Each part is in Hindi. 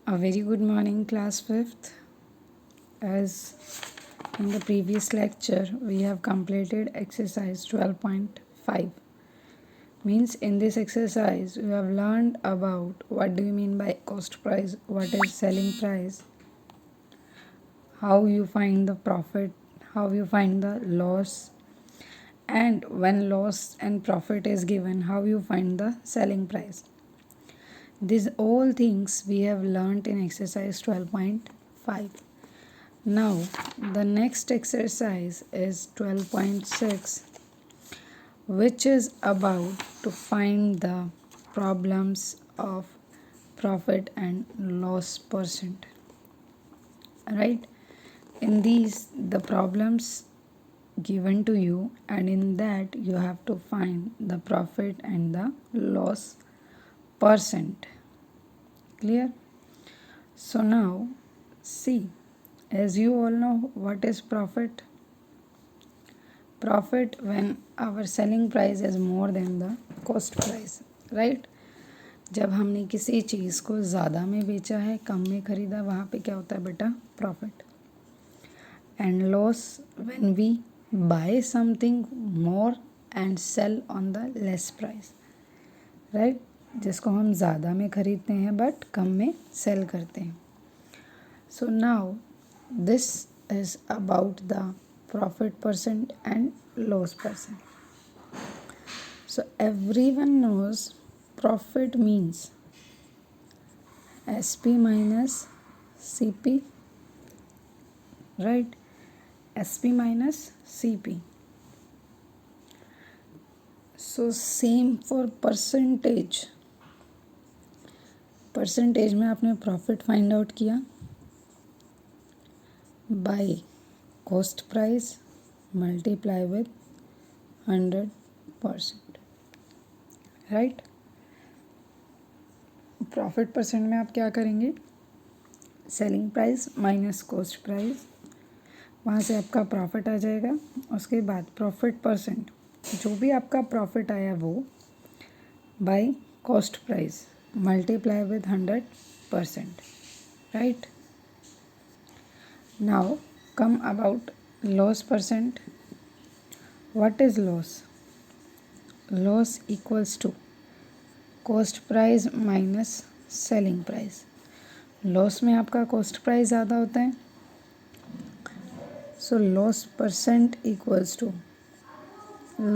A very good morning, class 5th. As in the previous lecture, we have completed exercise 12.5. Means in this exercise, we have learned about what do you mean by cost price, what is selling price, how you find the profit, how you find the loss, and when loss and profit is given, how you find the selling price. These all things we have learned in exercise 12.5. Now, the next exercise is 12.6, which is about to find the problems of profit and loss percent. Right? In these, the problems given to you, and in that, you have to find the profit and the loss percent. Clear? So, now, see. As you all know, what is profit? Profit when our selling price is more than the cost price, right? जब हमने किसी चीज़ को ज़्यादा में बेचा है, कम में खरीदा, वहाँ पे क्या होता है बेटा? Profit. And loss when we buy something more and sell on the less price, right? जिसको हम ज़्यादा में खरीदते हैं बट कम में सेल करते हैं. So now this is about the profit percent and loss percent. So everyone knows profit means SP minus CP, right? SP minus CP. So same for percentage. Percentage में आपने प्रॉफिट फाइंड आउट किया by cost price multiply with 100%, right? Profit percent में आप क्या करेंगे? Selling price minus cost price, वहाँ से आपका प्रॉफिट आ जाएगा. उसके बाद प्रॉफिट परसेंट, जो भी आपका प्रॉफिट आया वो bye cost price multiply with 100%, right? Now come about loss percent. What is loss? Loss equals to cost price minus selling price. Loss में आपका cost price ज़्यादा होता है, so loss percent equals to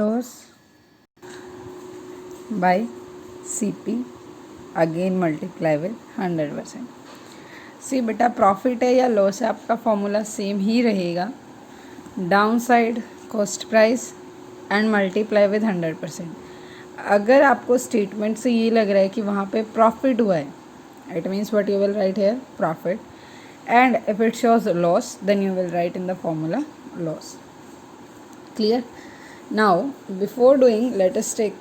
loss by CP again multiply with 100%. सी बेटा प्रॉफिट है या लॉस है, आपका फॉर्मूला सेम ही रहेगा. Down side cost price and multiply with 100%. अगर आपको स्टेटमेंट से ये लग रहा है कि वहाँ पे प्रॉफिट हुआ है, it means what you will write here profit, and if it shows loss then you will write in the formula loss. Clear? Now before doing let us take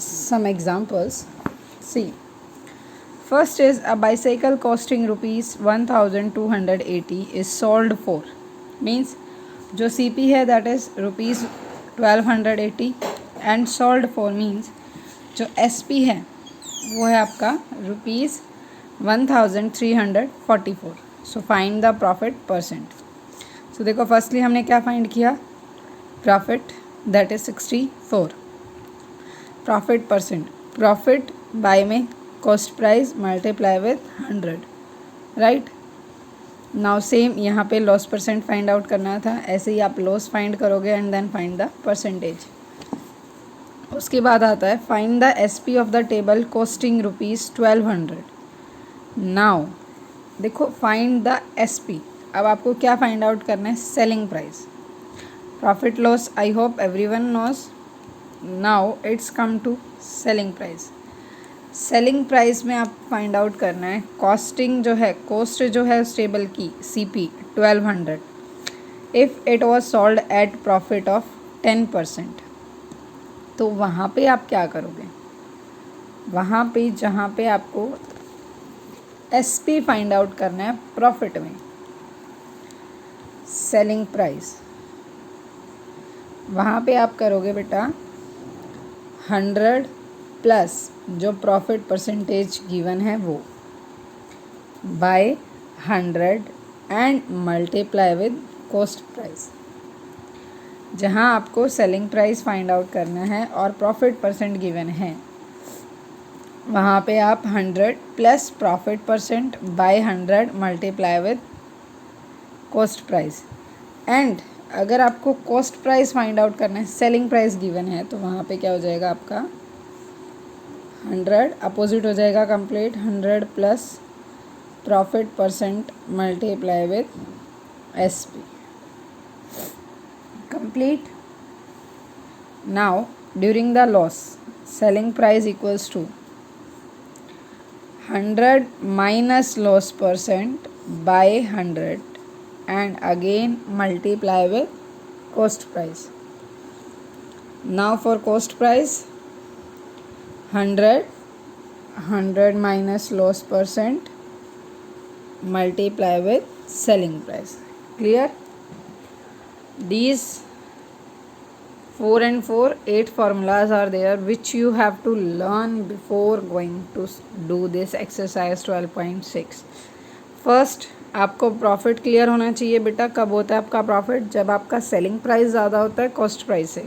some examples. See, first is a bicycle costing rupees 1280 is sold for, means जो CP है that is rupees 1280 and sold for means जो SP है वो है आपका rupees 1344. So find the profit percent. So देखो फर्स्टली हमने क्या फाइंड किया? Profit that is 64. Profit percent, profit by में cost price multiply with 100, right? Now same यहाँ पे लॉस परसेंट फाइंड आउट करना था, ऐसे ही आप लॉस फाइंड करोगे and then find the percentage. उसके बाद आता है find the SP of the table costing rupees 1200. Now देखो फाइंड द SP. अब आपको क्या फाइंड आउट करना है? Selling price. Profit loss I hope everyone knows. Now it's come to selling price. Selling price में आप फाइंड आउट करना है कॉस्टिंग जो है, कॉस्ट जो है उस टेबल की CP 1200 if it was sold eight profit of 10%. तो वहाँ पे आप क्या करोगे? वहाँ पे जहाँ पे आपको SP फाइंड आउट करना है प्रॉफिट में, सेलिंग प्राइस, वहाँ पे आप करोगे बेटा 100 प्लस जो प्रॉफिट परसेंटेज गिवन है वो. by 100 and multiply with cost price। जहाँ आपको सेलिंग प्राइस फाइंड आउट करना है और प्रॉफिट परसेंट गिवन है, वहाँ पे आप 100 plus profit percent by 100 multiply with cost price. And अगर आपको कॉस्ट प्राइस फाइंड आउट करना है, सेलिंग प्राइस गिवन है, तो वहाँ पे क्या हो जाएगा आपका 100 अपोजिट हो जाएगा complete, 100 plus profit percent multiply with SP complete। Now during the loss, selling price equals to 100 minus loss percent by 100 and again multiply with cost price। Now for cost price, 100 minus loss percent multiply with selling price। Clear? These 4 and 4, 8 formulas are there which you have to learn before going to do this exercise 12.6। First आपको प्रॉफिट क्लियर होना चाहिए बेटा। कब होता है आपका प्रॉफिट? जब आपका सेलिंग प्राइस ज़्यादा होता है कॉस्ट प्राइस से।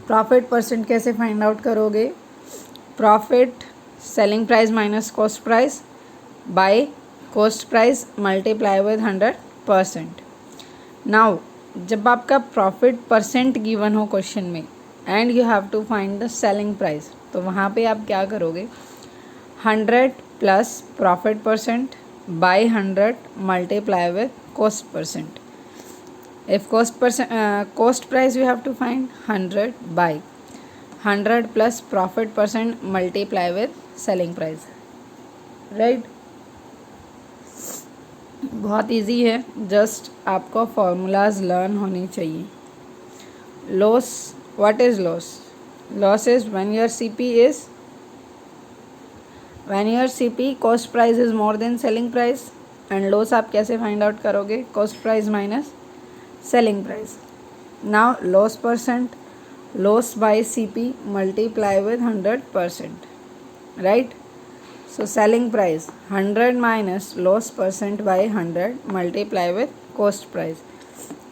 प्रॉफिट परसेंट कैसे फाइंड आउट करोगे? Profit selling price minus cost price by cost price multiply with 100%। Now जब आपका प्रॉफिट परसेंट गिवन हो क्वेश्चन में and you have to find the selling price, तो वहाँ पे आप क्या करोगे? 100 plus profit percent by 100 multiply with cost percent. If cost price you have to find 100 by 100 plus profit percent multiply with selling price, right? बहुत इजी है, जस्ट आपको फॉर्मूलाज लर्न होनी चाहिए। Loss, what is loss? Loss is when your CP cost price is more than selling price. And loss आप कैसे फाइंड आउट करोगे? Cost price minus selling price. Now loss percent, loss by CP multiply with 100%, right? So selling price 100 minus loss percent by 100 multiply with cost price,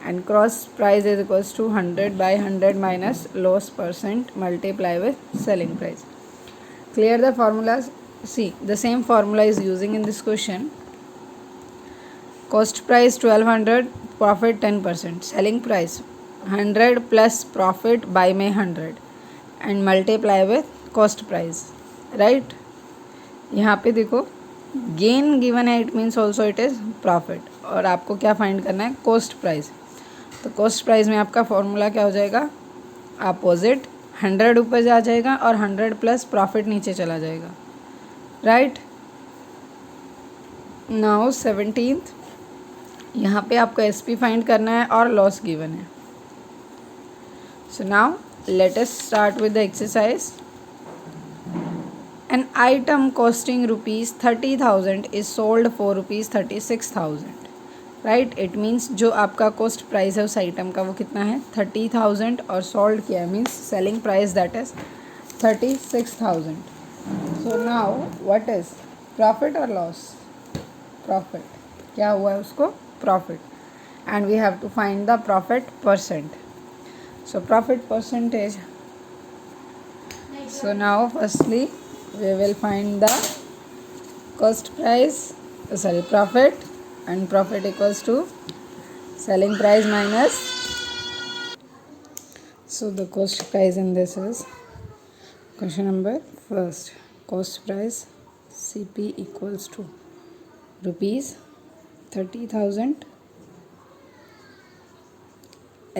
and cost price is equals to 100 by 100 minus loss percent multiply with selling price. Clear the formulas? See, the same formula is using in this question. Cost price 1200, profit 10%, selling price 100 plus profit by में 100 and multiply with cost price, right? यहाँ पे देखो गेन गिवन है, it means also it is profit, और आपको क्या फाइंड करना है? Cost price. तो कॉस्ट प्राइस में आपका फॉर्मूला क्या हो जाएगा? अपोजिट, 100 ऊपर जा जाएगा और 100 प्लस प्रॉफिट नीचे चला जाएगा, राइट? नाउ 17th, यहाँ पे आपको SP फाइंड करना है और लॉस गिवन है। So now let us start with the exercise. An item costing rupees 30,000 is sold for rupees 36,000, right? It means जो आपका कॉस्ट प्राइस है उस आइटम का वो कितना है? 30,000, और सोल्ड किया means selling price that is 36,000। So now what is profit और लॉस? प्रॉफिट। क्या हुआ है उसको? Profit. And we have to find the profit percent. So profit percentage, so now firstly we will find the cost price, profit, and profit equals to selling price minus, so the cost price in this is question number first, cost price CP equals to rupees 30,000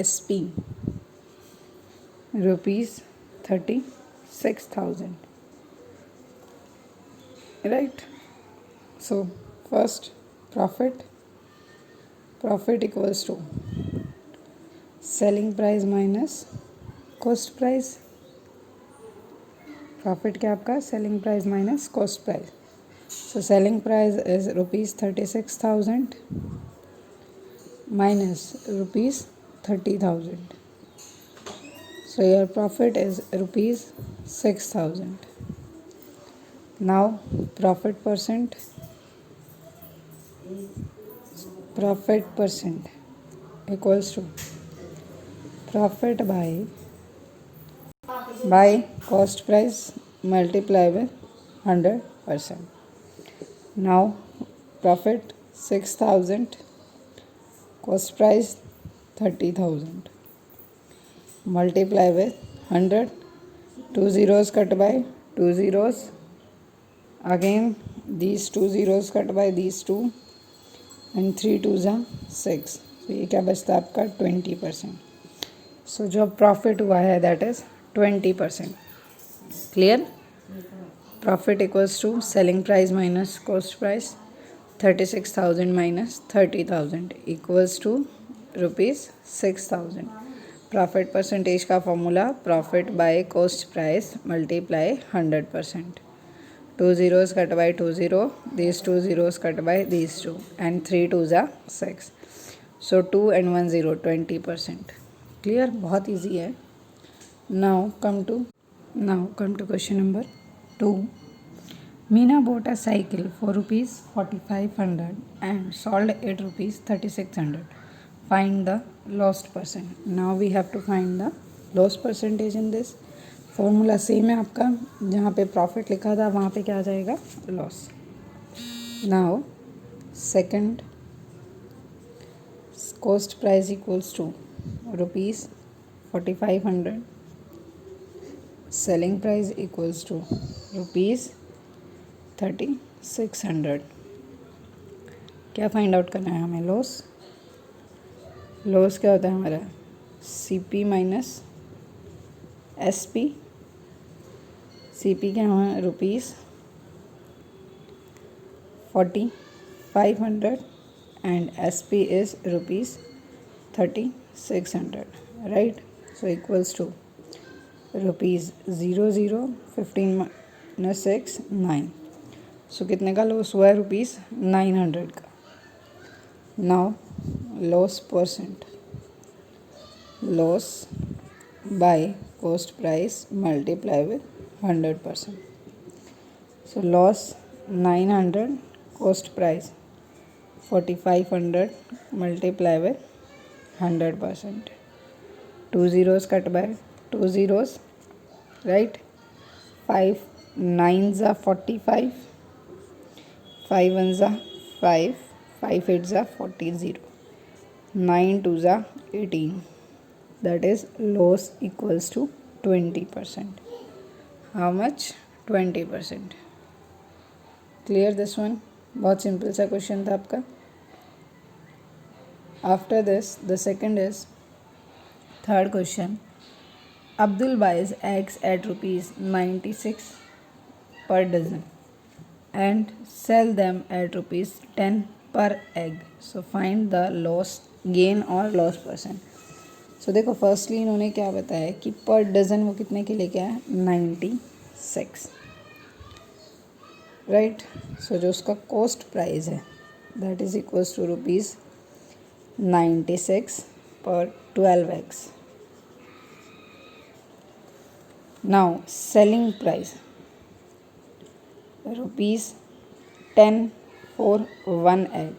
SP rupees 36,000, right? So first profit equals to selling price minus cost price। Profit क्या आपका? Selling price minus cost price. So selling price is rupees 36,000 minus rupees 30,000, so your profit is rupees 6,000। now profit percent, profit percent equals to profit by cost price multiply with 100%. Now profit 6,000, cost price 30,000, multiply with 100, 2 zeros cut by 2 zeros, again these 2 zeros cut by these 2 and 3 2s are 6. तो ये क्या बचता है आपका 20%. सो जो प्रॉफिट हुआ है that is 20%. Clear. Profit equals to selling price minus cost price 36,000 minus 30,000 equals to ₹6,000. Profit percentage का formula profit by cost price multiply 100%. 2 zeros cut by 2 0, these 2 zeros cut by these 2 and 3 2s are 6. So 2 and 1 0 20%. Clear. बहुत easy है. Now come to question number 2. Meena bought a cycle for ₹4,500 and sold it ₹3,600. Find the lost percent. Now we have to find the lost percentage in this. Formula same है आपका, जहाँ पे प्रॉफिट लिखा था वहाँ पे क्या आ जाएगा loss. Now second cost price equals to ₹4,500, selling price equals to ₹3,600. क्या फाइंड आउट करना है हमें. लॉस क्या होता है हमारा CP माइनस SP. CP क्या हुआ ₹4,500 and SP is ₹3,600, right? So equals to ₹0 15 minus 6 9. So कितने का लॉस हुआ है ₹900 का. Now loss percent, loss by cost price multiply with 100%. So loss 900, cost price 4,500 multiply with 100%. 2 zeros cut by 2 zeros, right? 5 9s are 45, 5 1s are 5, 5 8s are 40, 9 2s are 18. That is loss equals to 20%. How much? 20%. Clear this one. बहुत सिंपल सा क्वेश्चन था आपका. After this the second is third question. Abdul buys eggs at ₹96 per dozen and sell them at ₹10 per egg. So find the loss, gain or loss percent. सो देखो फर्स्टली इन्होंने क्या बताया कि पर डज़न वो कितने के लेके आया 96, राइट. सो जो उसका कॉस्ट प्राइस है दैट इज इक्वल्स टू ₹96 पर 12 eggs. Now selling price ₹10 for 1 egg.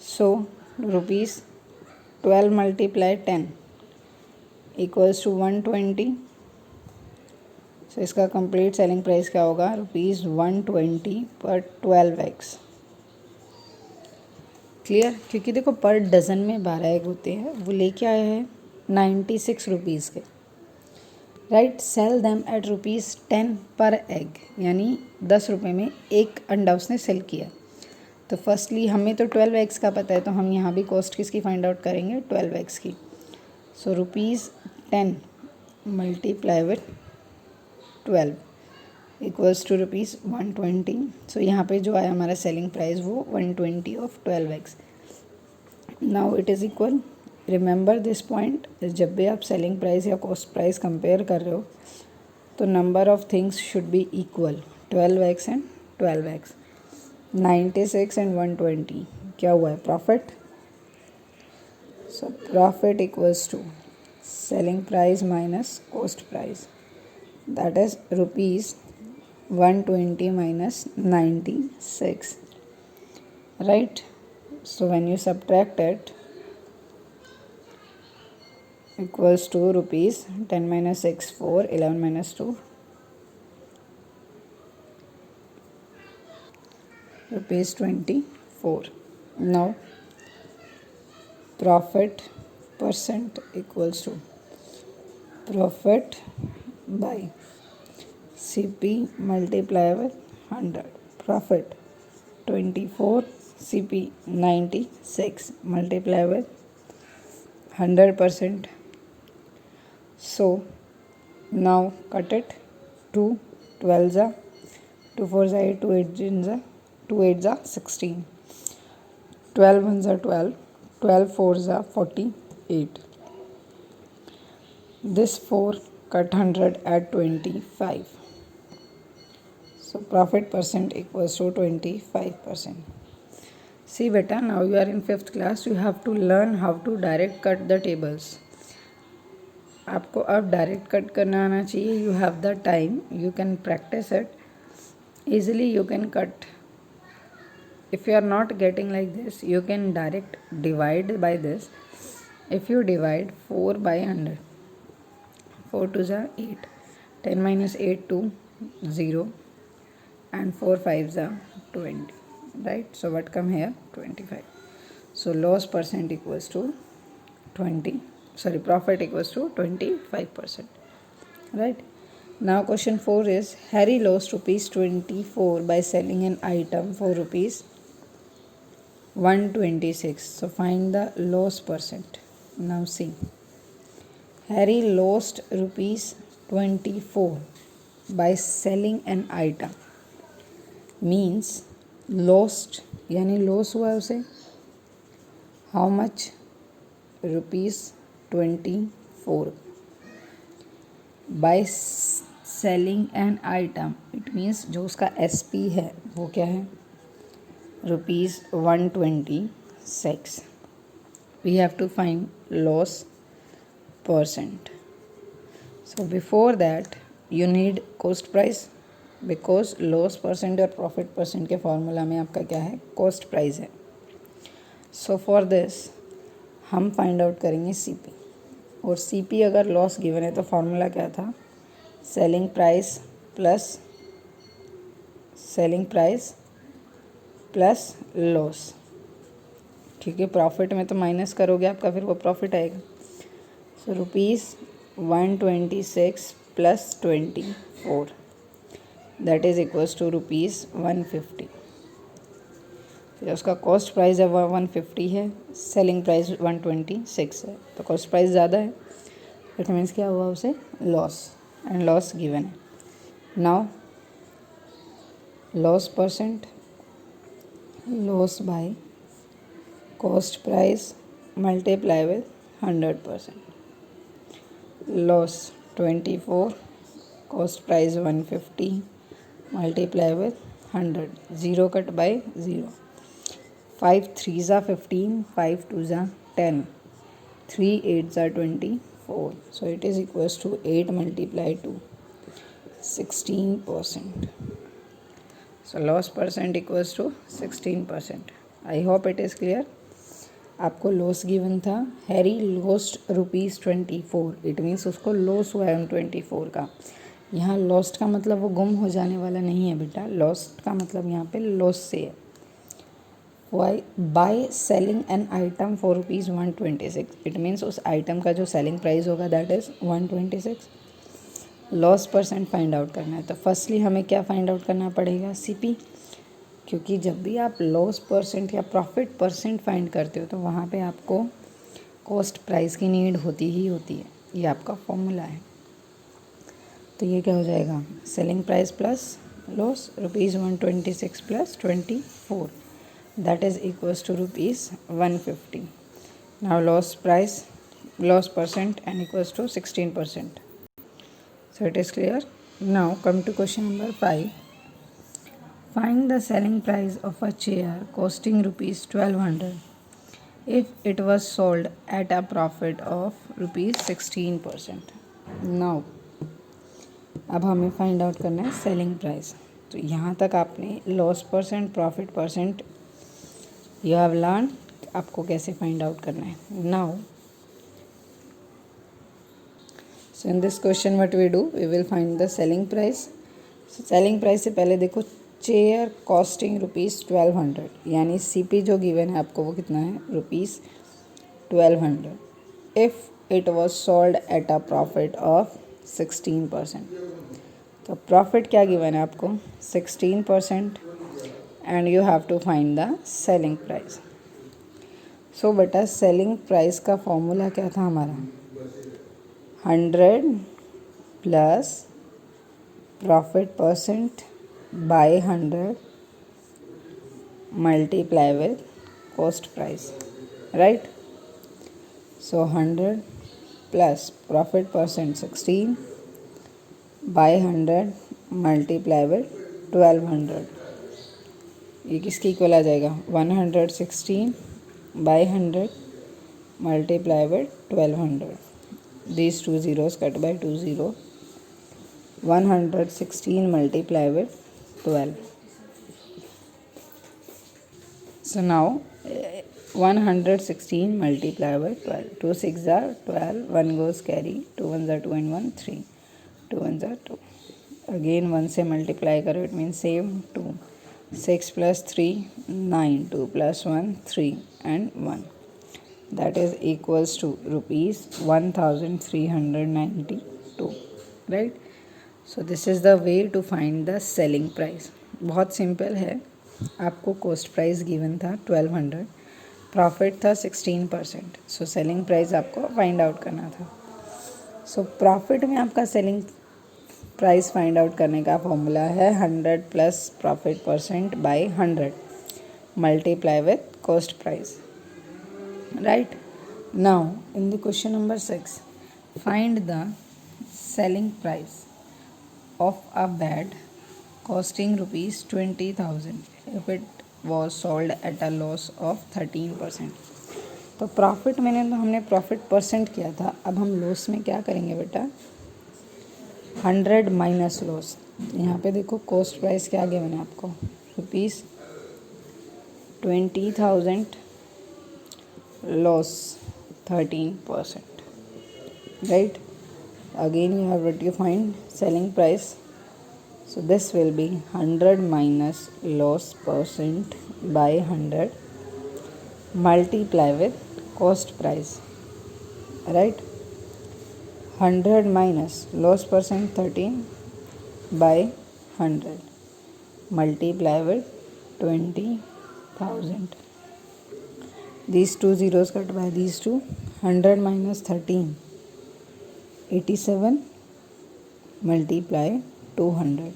So ₹12 multiply 10 equals to 120. सो इसका कंप्लीट सेलिंग प्राइस क्या होगा ₹120 पर 12 eggs. क्लियर. क्योंकि देखो पर डज़न में 12 एग होते हैं, वो लेके आया है 96 रुपीज़ के, राइट. सेल दैम एट ₹10 पर एग, यानी 10 रुपये में एक अंडा उसने सेल किया. तो फर्स्टली हमें तो 12 eggs का पता है, तो हम यहाँ भी कॉस्ट किसकी फाइंड आउट करेंगे 12 eggs की. So ₹10 multiply with 12 equals to ₹120. So यहाँ पे जो आया हमारा सेलिंग प्राइस वो 120 of 12 eggs. Now it is equal. Remember this point, जब भी आप सेलिंग प्राइस या कॉस्ट प्राइस कंपेयर कर रहे हो तो number of things should be equal. 12 eggs and 12 eggs. 96 and 120 क्या हुआ है profit. So profit equals to selling price minus cost price, that is ₹120 minus 96. right? So when you subtract it, equals to rupees 10 minus 6 4 11 minus 2 rupees 24. Now profit percent equals to profit by CP multiplied with 100. Profit 24 CP 96 multiplied with 100%. So now cut it. 2 12 जा 2 4 जा 8 2 8 जा 2 8 जा 16 12 1 जा 12 12 4 जा 48. This 4 cut 100 at 25. So profit percent equals to 25%. See beta, now you are in 5th class. You have to learn how to direct cut the tables. आपको अब डायरेक्ट कट करना आना चाहिए. You have the time, you can practice it easily. You can cut. If you are not getting like this, you can direct divide by this. If you divide 4 by 100, 4 2 जा 8, 10 minus 8 2 0, and 4 5 जा 20, right? So what come here? 25. So loss percent equals to profit equals to 25%, right? Now question 4 is Harry lost rupees 24 by selling an item for rupees 126. So find the loss percent. Now see, Harry lost rupees 24 by selling an item, means lost यानी loss हुआ उसे how much? rupees 24 by selling an item. It means जो उसका SP है वो क्या है? rupees 126. We have to find loss percent. So before that you need cost price, because loss percent और profit percent के फॉर्मूला में आपका क्या है? cost price है. So for this हम फाइंड आउट करेंगे CP, और CP अगर लॉस गिवन है तो फॉर्मूला क्या था? Selling price plus loss. ठीक है, प्रॉफिट में तो माइनस करोगे आपका फिर वो प्रॉफिट आएगा. So rupees 126 plus 24 that is equals to rupees 150. फिर उसका कॉस्ट प्राइस है 150 है, सेलिंग प्राइस 126 है, तो कॉस्ट प्राइस ज़्यादा है. इट मीन्स क्या हुआ उसे? लॉस, एंड लॉस गिवन है. Now loss percent, loss by cost price multiply with 100%. Loss 24, cost price 150 multiply with 100. 0 cut by 0. 5 3 जा 15, 5 2 जा 10, 3 8 जा 24. So it is equals to 8 multiplied to 16%. So loss percent equals to 16%. I hope it is clear. आपको लॉस गिवन था, Harry lost rupees 24. It means उसको लॉस हुआ है 24 का. यहाँ लॉस्ट का मतलब वो गुम हो जाने वाला नहीं है बेटा. लॉस्ट का मतलब यहाँ पे लॉस से है. Why? By selling an item for rupees 126. It means उस आइटम का जो सेलिंग प्राइस होगा that is 126. Loss percent find out करना है, तो फर्स्टली हमें क्या फाइंड आउट करना पड़ेगा? CP. क्योंकि जब भी आप लॉस परसेंट या प्रॉफिट परसेंट फाइंड करते हो तो वहाँ पे आपको कॉस्ट प्राइस की नीड होती ही होती है. ये आपका फॉर्मूला है. तो ये क्या हो जाएगा? Selling price plus loss, rupees 126 plus 24 that is equals to rupees 150. Now loss percent and equals to 16%. So it is clear. Now come to question number 5. Find the selling price of a chair costing rupees 1200 if it was sold at a profit of rupees 16%. Now अब हमें फाइंड आउट करना है सेलिंग प्राइस. तो यहाँ तक आपने loss percent, profit percent you have learn आपको कैसे फाइंड आउट करना है. Now so in this question what we do, we will find the selling price. Selling price से पहले देखो, चेयर कॉस्टिंग ₹1200, यानी CP जो गिवन है आपको वो कितना है, ₹1200. If it was sold at a profit of 16%. तो प्रॉफिट क्या गिवन है आपको, 16%, and you have to find the selling price. So बेटा सेलिंग प्राइस का फॉर्मूला क्या था हमारा, 100 plus profit percent by 100 multiply with cost price, right? So 100 plus profit percent 16 by 100 multiply with 1200. ये किसके इक्वल आ जाएगा, 116 by 100 multiply with 1200. These two zeros cut by 2 0. 116 multiply with 12. So now 116 multiply by 12. 2 6 are 12. 1 goes carry. 2 1s are 2 and 1 3. 2 1s are 2. Again 1 से multiply करो, it means same 2. 6 plus 3 9. 2 plus 1 3 and 1. That is equals to rupees 1392. Right? So this is the way to find the selling price. बहुत सिंपल है. आपको कॉस्ट प्राइस गिवन था 1200, प्रॉफिट था 16%. सो सेलिंग प्राइस आपको फाइंड आउट करना था. सो प्रॉफिट में आपका सेलिंग प्राइस फाइंड आउट करने का फॉर्मूला है 100 plus profit percent by 100 multiply with cost price, right. Now in the question number 6, find the selling price of a bed costing ₹20,000 if it was sold at a loss of 13%. तो प्रॉफिट में हमने प्रॉफिट परसेंट किया था, अब हम लॉस में क्या करेंगे बेटा, 100 माइनस लॉस. यहाँ पे देखो कॉस्ट प्राइस क्या गिवन है आपको, ₹20,000 loss 13%, right. Again you have to find selling price. So this will be 100 minus loss percent by 100 multiply with cost price, right. 100 minus loss percent 13 by 100 multiply with 20,000. These two zeros cut by these two. 100 minus 13 87 multiply 200,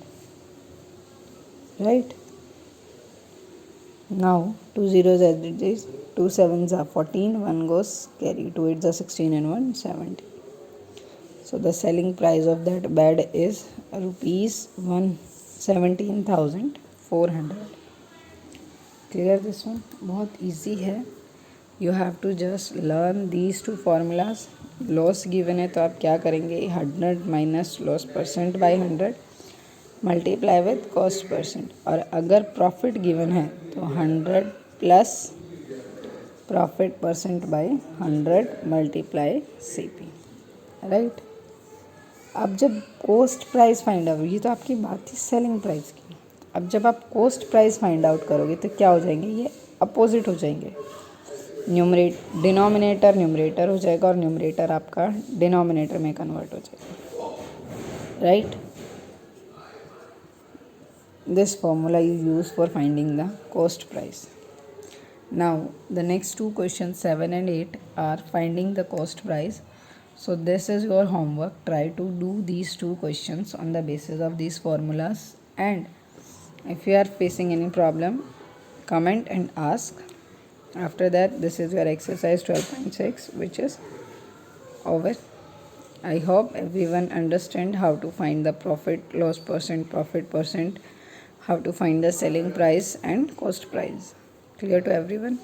right. Now 2 zeros as it is, 2 7s are 14, 1 goes carry, 2 8s are 16 and 1 70. So the selling price of that bed is ₹17,400. Clear this one? बहुत easy है. You have to just learn these two formulas. Loss given है तो आप क्या करेंगे, 100 minus loss percent by 100 multiply with cost percent. और अगर प्रॉफिट गिवन है तो 100 plus profit percent by 100 multiply CP, right. अब जब कॉस्ट प्राइस फाइंड आउट, ये तो आपकी बात थी सेलिंग प्राइस की. अब जब आप कॉस्ट प्राइस फाइंड आउट करोगे तो क्या हो जाएंगे, ये अपोजिट हो जाएंगे. डिनोमिनेटर न्यूमरेटर हो जाएगा और न्यूमरेटर आपका डिनोमिनेटर में कन्वर्ट हो जाएगा, right. This formula you use for finding the cost price. Now the next two question 7 and 8 are finding the cost price. So this is your homework. Try to do these two questions on the basis of these formulas, and if you are facing any problem, comment and ask. After that, this is your exercise 12.6, which is over. I hope everyone understand how to find the profit, loss percent, profit percent, how to find the selling price and cost price. Clear to everyone?